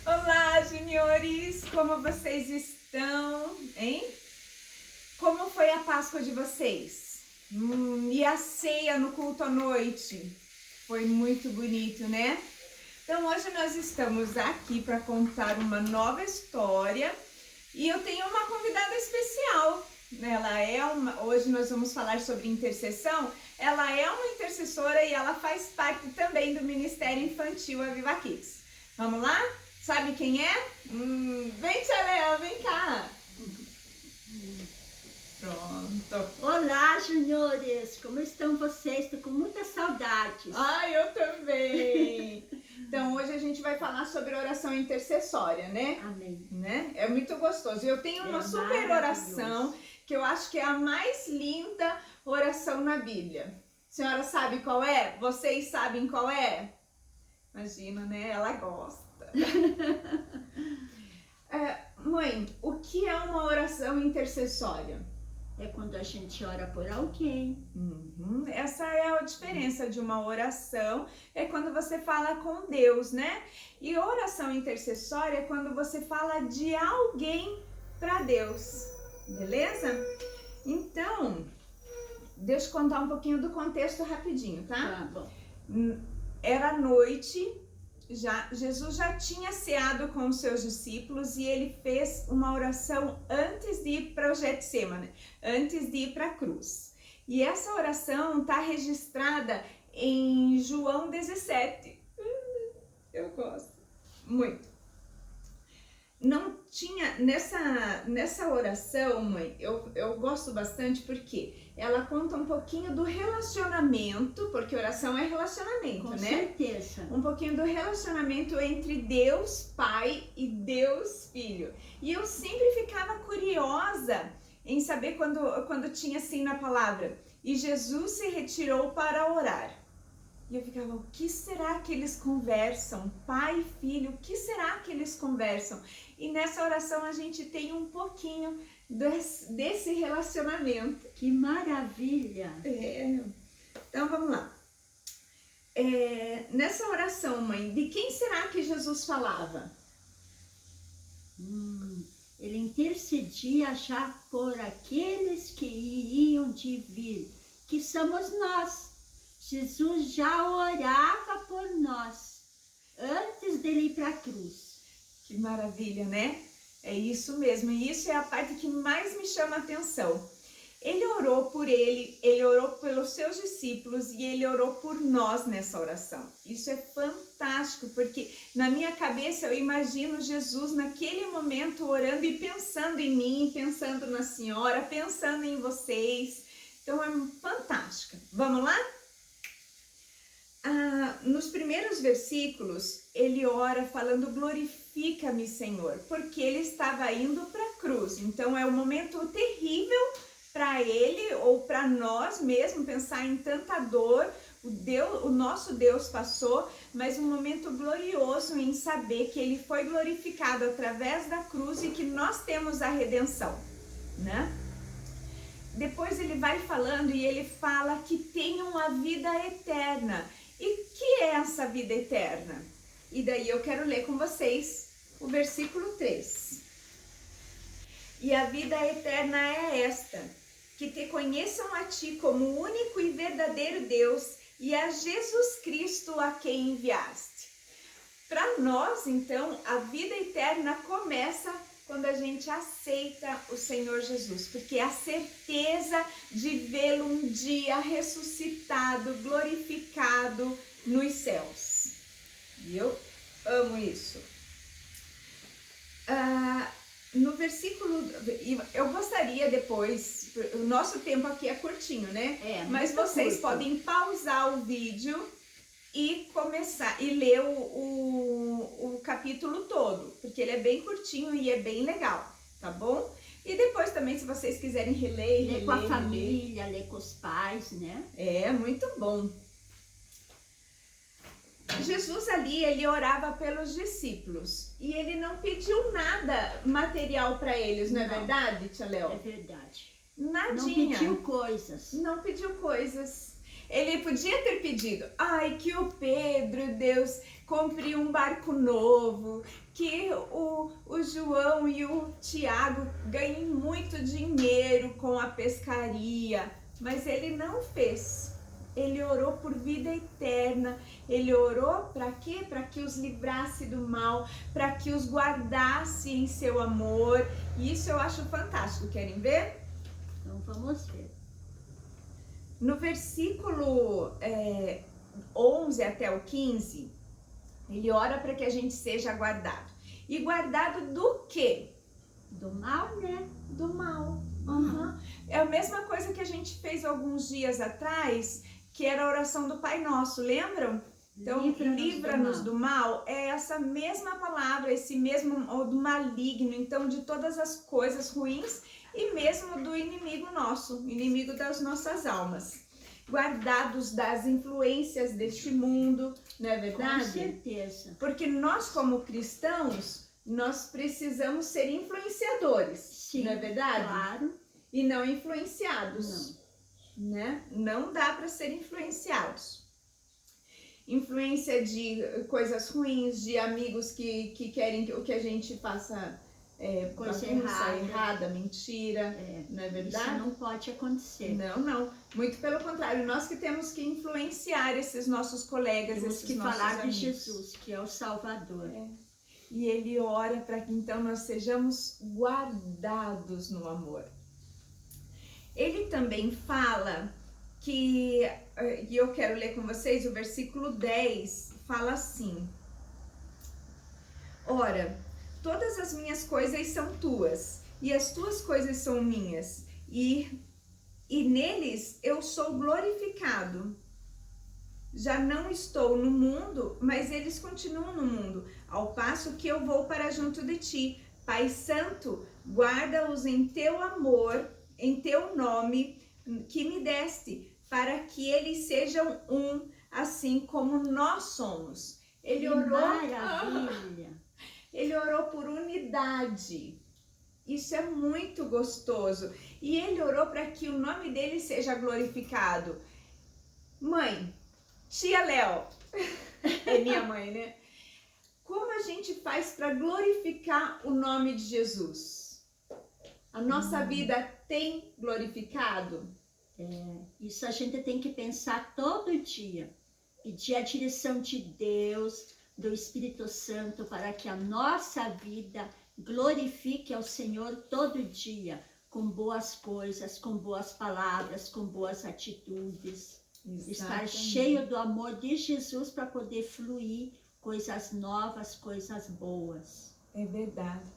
Olá, juniores! Como vocês estão, hein? Como foi a Páscoa de vocês? E a ceia no culto à noite? Foi muito bonito, né? Então hoje nós estamos aqui para contar uma nova história e eu tenho uma convidada especial. Hoje nós vamos falar sobre intercessão. Ela é uma intercessora e ela faz parte também do Ministério Infantil Aviva Kids. Vamos lá? Sabe quem é? Vem, tia Léa, vem cá. Pronto. Olá, juniores! Como estão vocês? Estou com muitas saudades. Ai, eu também. Então, hoje a gente vai falar sobre oração intercessória, né? Amém. Né? É muito gostoso. Eu tenho uma super oração que eu acho que é a mais linda oração na Bíblia. A senhora sabe qual é? Vocês sabem qual é? Imagina, né? Ela gosta. Mãe, o que é uma oração intercessória? É quando a gente ora por alguém. Essa é a diferença de uma oração, é quando você fala com Deus, né? E oração intercessória é quando você fala de alguém para Deus, beleza? Então, deixa eu contar um pouquinho do contexto rapidinho, tá? Tá bom. Era noite. Jesus já tinha ceado com os seus discípulos e ele fez uma oração antes de ir para o Getsemane, antes de ir para a cruz. E essa oração está registrada em João 17. Eu gosto muito. Não tinha, nessa oração, mãe, eu gosto bastante porque ela conta um pouquinho do relacionamento, porque oração é relacionamento, né? Com certeza. Um pouquinho do relacionamento entre Deus Pai e Deus Filho. E eu sempre ficava curiosa em saber quando tinha assim na palavra, e Jesus se retirou para orar. E eu ficava, o que será que eles conversam? Pai e filho, o que será que eles conversam? E nessa oração a gente tem um pouquinho desse relacionamento. Que maravilha! Então vamos lá. Nessa oração, mãe, de quem será que Jesus falava? Ele intercedia já por aqueles que iriam de vir, que somos nós. Jesus já orava por nós, antes dele ir para a cruz. Que maravilha, né? É isso mesmo, e isso é a parte que mais me chama a atenção. Ele orou por ele orou pelos seus discípulos e ele orou por nós nessa oração. Isso é fantástico, porque na minha cabeça eu imagino Jesus naquele momento orando e pensando em mim, pensando na senhora, pensando em vocês. Então é fantástico. Vamos lá? Nos primeiros versículos, ele ora falando, glorifica-me, Senhor, porque ele estava indo para a cruz. Então é um momento terrível para ele ou para nós mesmo, pensar em tanta dor. O nosso Deus passou, mas um momento glorioso em saber que ele foi glorificado através da cruz e que nós temos a redenção, né? Depois ele vai falando e ele fala que tenham a vida eterna. E que é essa vida eterna? E daí eu quero ler com vocês o versículo 3. E a vida eterna é esta, que te conheçam a ti como o único e verdadeiro Deus e a Jesus Cristo a quem enviaste. Para nós, então, a vida eterna começa quando a gente aceita o Senhor Jesus, porque é a certeza de vê-lo um dia ressuscitado, glorificado nos céus. E eu amo isso. No versículo, eu gostaria depois, o nosso tempo aqui é curtinho, né? Mas vocês podem pausar o vídeo e começar e ler o capítulo todo, porque ele é bem curtinho e é bem legal, tá bom? E depois também, se vocês quiserem ler com a família, ler com os pais, né? É, muito bom. Jesus ali, ele orava pelos discípulos e ele não pediu nada material para eles, não é verdade, tia Léo? É verdade. Nadinha. Não pediu coisas. Não pediu coisas. Ele podia ter pedido, ai, que o Pedro, Deus, compre um barco novo, que o João e o Tiago ganhem muito dinheiro com a pescaria, mas ele não fez. Ele orou por vida eterna, ele orou para quê? Para que os livrasse do mal, para que os guardasse em seu amor. E isso eu acho fantástico, querem ver? Então vamos ver. No versículo 11 até o 15, ele ora para que a gente seja guardado. E guardado do quê? Do mal, né? Do mal. Uhum. É a mesma coisa que a gente fez alguns dias atrás, que era a oração do Pai Nosso, lembram? Então, livra-nos do mal, é essa mesma palavra, esse mesmo do maligno, então de todas as coisas ruins e mesmo do inimigo nosso, inimigo das nossas almas. Guardados das influências deste mundo, não é verdade? Com certeza. Porque nós, como cristãos, nós precisamos ser influenciadores, Sim, não é verdade? Claro. E não influenciados. Não. Né? Não dá para ser influenciados. Influência de coisas ruins, de amigos que querem que a gente faça coisa errada, mentira, não é verdade? Isso não pode acontecer. Não. Muito pelo contrário, nós que temos que influenciar esses nossos colegas, temos esses que nossos falar amigos. de Jesus, que é o Salvador. E ele ora para que então nós sejamos guardados no amor. Ele também fala que, e eu quero ler com vocês, o versículo 10 fala assim: ora, todas as minhas coisas são tuas, e as tuas coisas são minhas, e neles eu sou glorificado. Já não estou no mundo, mas eles continuam no mundo, ao passo que eu vou para junto de ti. Pai Santo, guarda-os em teu amor, em teu nome que me deste, para que eles sejam um, assim como nós somos. Ele orou. Maravilha! Ele orou por unidade. Isso é muito gostoso. E ele orou para que o nome dele seja glorificado. Mãe, tia Léo, é minha mãe, né? Como a gente faz para glorificar o nome de Jesus? A nossa vida tem glorificado? Isso a gente tem que pensar todo dia. Pedir a direção de Deus, do Espírito Santo, para que a nossa vida glorifique ao Senhor todo dia, com boas coisas, com boas palavras, com boas atitudes. Exatamente. Estar cheio do amor de Jesus para poder fluir coisas novas, coisas boas. É verdade.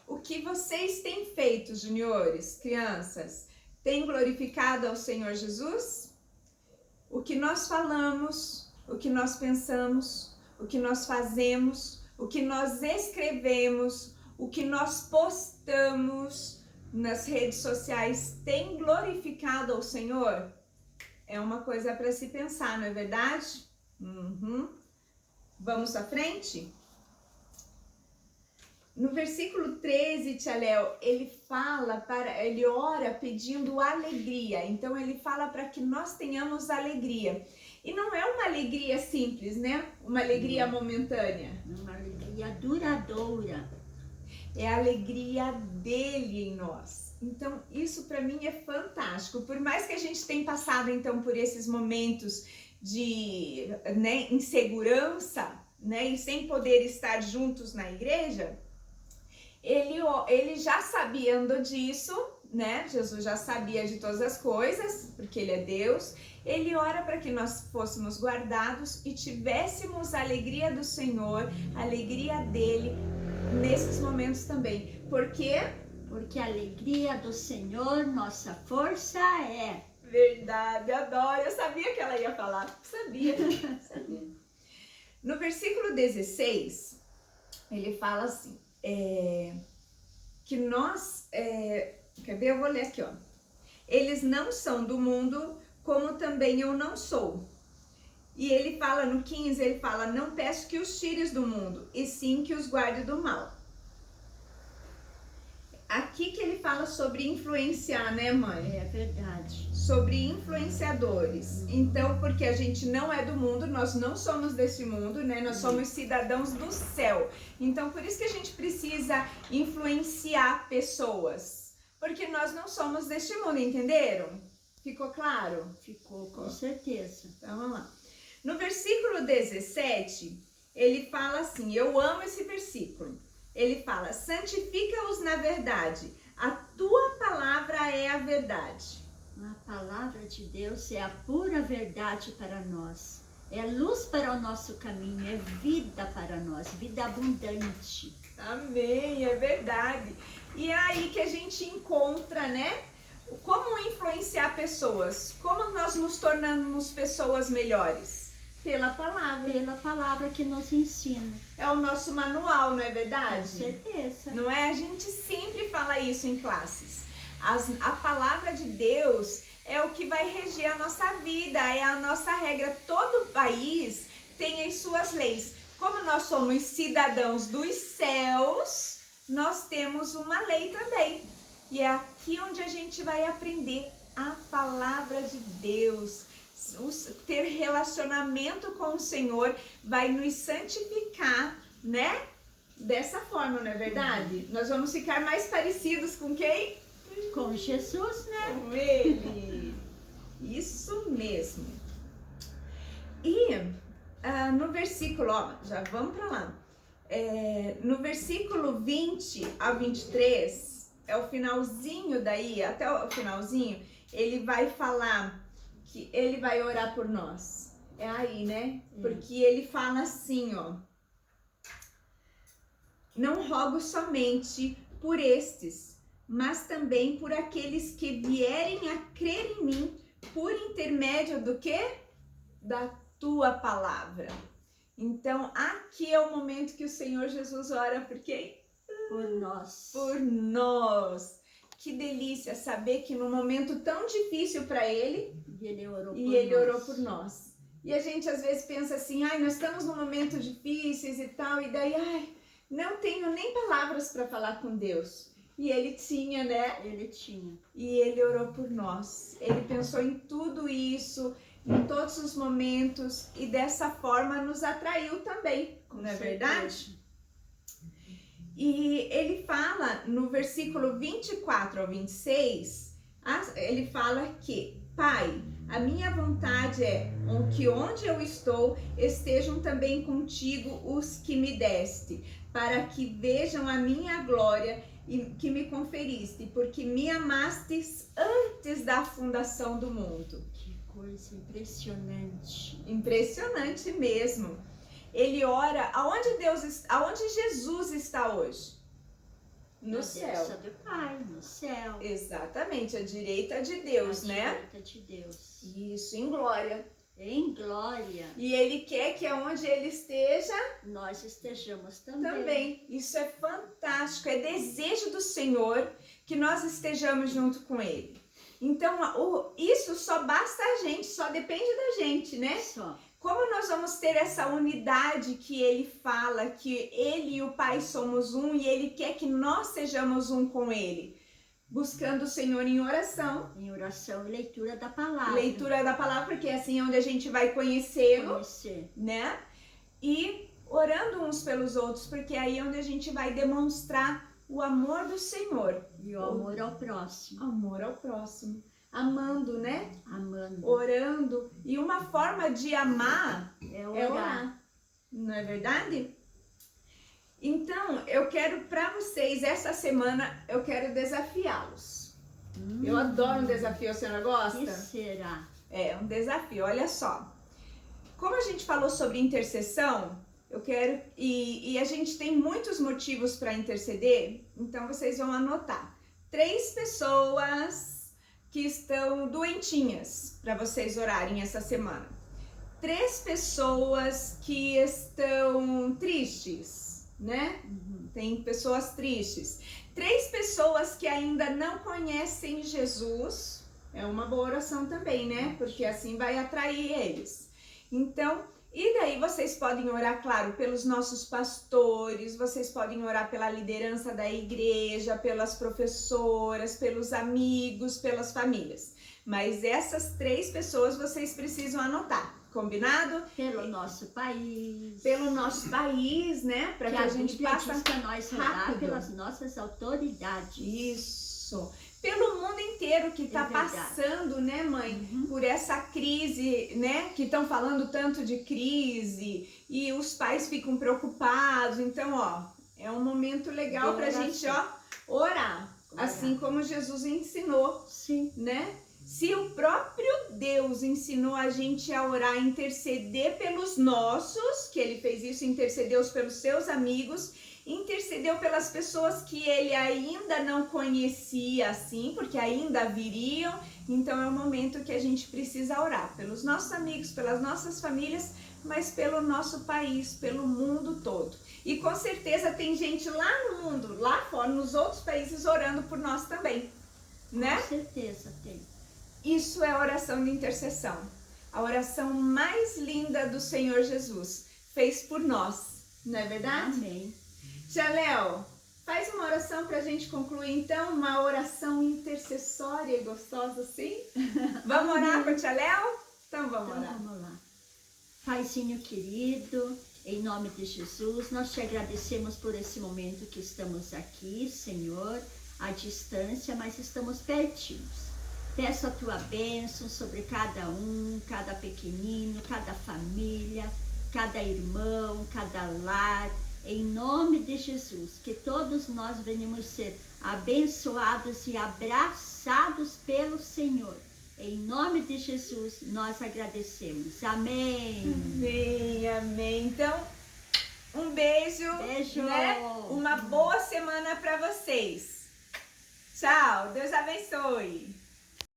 O que vocês têm feito, juniores, crianças, tem glorificado ao Senhor Jesus? O que nós falamos, o que nós pensamos, o que nós fazemos, o que nós escrevemos, o que nós postamos nas redes sociais, tem glorificado ao Senhor? É uma coisa para se pensar, não é verdade? Vamos à frente? No versículo 13, tia Léo, ele ora pedindo alegria. Então ele fala para que nós tenhamos alegria. E não é uma alegria simples, né? Uma alegria momentânea. Uma alegria duradoura. É a alegria dele em nós. Então isso para mim é fantástico. Por mais que a gente tenha passado então por esses momentos de insegurança, e sem poder estar juntos na igreja, ele já sabendo disso, Jesus já sabia de todas as coisas, porque ele é Deus. Ele ora para que nós fôssemos guardados e tivéssemos a alegria do Senhor, a alegria dele nesses momentos também. Por quê? Porque a alegria do Senhor, nossa força é. Verdade, adoro. Eu sabia que ela ia falar. Sabia. No versículo 16, ele fala assim, que nós, quer ver? Eu vou ler aqui, ó. Eles não são do mundo, como também eu não sou. E ele fala no 15, ele fala, não peço que os tires do mundo, e sim que os guarde do mal. aqui que ele fala sobre influenciar, né, mãe? É verdade. Sobre influenciadores. Então, porque a gente não é do mundo, nós não somos desse mundo, né? Nós somos cidadãos do céu. Então, por isso que a gente precisa influenciar pessoas. Porque nós não somos deste mundo, entenderam? Ficou claro? Ficou, com certeza. Então, vamos lá. No versículo 17, ele fala assim, eu amo esse versículo. Ele fala, santifica-os na verdade, a tua palavra é a verdade. A palavra de Deus é a pura verdade para nós. É luz para o nosso caminho, é vida para nós, vida abundante. Amém, é verdade. E é aí que a gente encontra, né? Como influenciar pessoas, como nós nos tornamos pessoas melhores? Pela palavra. Pela palavra que nos ensina. É o nosso manual, não é verdade? Com certeza. Não é? A gente sempre fala isso em classes. A palavra de Deus é o que vai reger a nossa vida, é a nossa regra. Todo país tem as suas leis. Como nós somos cidadãos dos céus, nós temos uma lei também. E é aqui onde a gente vai aprender a palavra de Deus. Ter relacionamento com o Senhor vai nos santificar, né? Dessa forma, não é verdade? Nós vamos ficar mais parecidos com quem? Com Jesus, né? Com Ele. Isso mesmo. E no versículo, ó, já vamos para lá. No versículo 20 a 23, é o finalzinho daí, até o finalzinho, ele vai falar que ele vai orar por nós. É aí, né? Porque ele fala assim, ó. Não rogo somente por estes, mas também por aqueles que vierem a crer em mim por intermédio do quê? Da tua palavra. Então, aqui é o momento que o Senhor Jesus ora por quem? Por nós. Por nós. Que delícia saber que num momento tão difícil para ele, ele orou por nós. E a gente às vezes pensa assim, ai, nós estamos num momento difíceis e tal, e daí, ai, não tenho nem palavras para falar com Deus. E ele tinha, né? Ele tinha. E ele orou por nós. Ele pensou em tudo isso, em todos os momentos, e dessa forma nos atraiu também, não é verdade? E ele fala no versículo 24 ao 26, ele fala que, Pai, a minha vontade é que onde eu estou estejam também contigo os que me deste, para que vejam a minha glória e que me conferiste, porque me amastes antes da fundação do mundo. Que coisa impressionante. Impressionante mesmo. Ele ora, aonde Jesus está hoje? No céu. Do Pai, no céu. Exatamente, à direita de Deus, né? À direita de Deus. Isso, em glória. Em glória. E ele quer que aonde ele esteja, nós estejamos também. Também. Isso é fantástico, é desejo do Senhor que nós estejamos junto com ele. Então, isso só basta a gente, só depende da gente, né? Só. Como nós vamos ter essa unidade que ele fala, que ele e o Pai somos um e ele quer que nós sejamos um com ele? Buscando o Senhor em oração. Em oração e leitura da palavra. Leitura da palavra, porque é assim onde a gente vai conhecê-lo, né? E orando uns pelos outros, porque é aí onde a gente vai demonstrar o amor do Senhor. E o amor ao próximo. Amor ao próximo. Amando, né? Amando. Orando. E uma forma de amar é orar. Não é verdade? Então, eu quero para vocês, essa semana, eu quero desafiá-los. Eu adoro um desafio, a senhora gosta? Que será? É, um desafio, olha só. Como a gente falou sobre intercessão, eu quero, e a gente tem muitos motivos para interceder, então vocês vão anotar. 3 pessoas que estão doentinhas para vocês orarem essa semana. 3 pessoas que estão tristes, né? Tem pessoas tristes. 3 pessoas que ainda não conhecem Jesus. É uma boa oração também, né? Porque assim vai atrair eles. Então, E daí vocês podem orar, claro, pelos nossos pastores, vocês podem orar pela liderança da igreja, pelas professoras, pelos amigos, pelas famílias. Mas essas 3 pessoas vocês precisam anotar, combinado? Pelo nosso país. Pelo nosso país, né? Para que a gente passe para nós orar rápido. pelas nossas autoridades. Isso. Pelo mundo inteiro que está passando, né, mãe, por essa crise, né, que estão falando tanto de crise e os pais ficam preocupados. Então, ó, é um momento legal para a gente, ó, orar, assim como Jesus ensinou, sim, né? Se o próprio Deus ensinou a gente a orar, interceder pelos nossos, que ele fez isso, intercedeu pelos seus amigos, intercedeu pelas pessoas que ele ainda não conhecia assim, porque ainda viriam. Então é um momento que a gente precisa orar pelos nossos amigos, pelas nossas famílias, mas pelo nosso país, pelo mundo todo. E com certeza tem gente lá no mundo, lá fora, nos outros países, orando por nós também, né? Com certeza tem. Isso é a oração de intercessão. A oração mais linda do Senhor Jesus fez por nós, não é verdade? Amém. Tia Léo, faz uma oração para a gente concluir então, uma oração intercessória e gostosa assim? Vamos orar para Tia Léo? Então vamos orar. Vamos lá. Paizinho querido, em nome de Jesus, nós te agradecemos por esse momento que estamos aqui, Senhor, à distância, mas estamos pertinhos. Peço a tua bênção sobre cada um, cada pequenino, cada família, cada irmão, cada lar. Em nome de Jesus, que todos nós venhamos ser abençoados e abraçados pelo Senhor. Em nome de Jesus, nós agradecemos. Amém. Amém, amém. Então, um beijo. Beijo. Né? Uma boa semana para vocês. Tchau, Deus abençoe.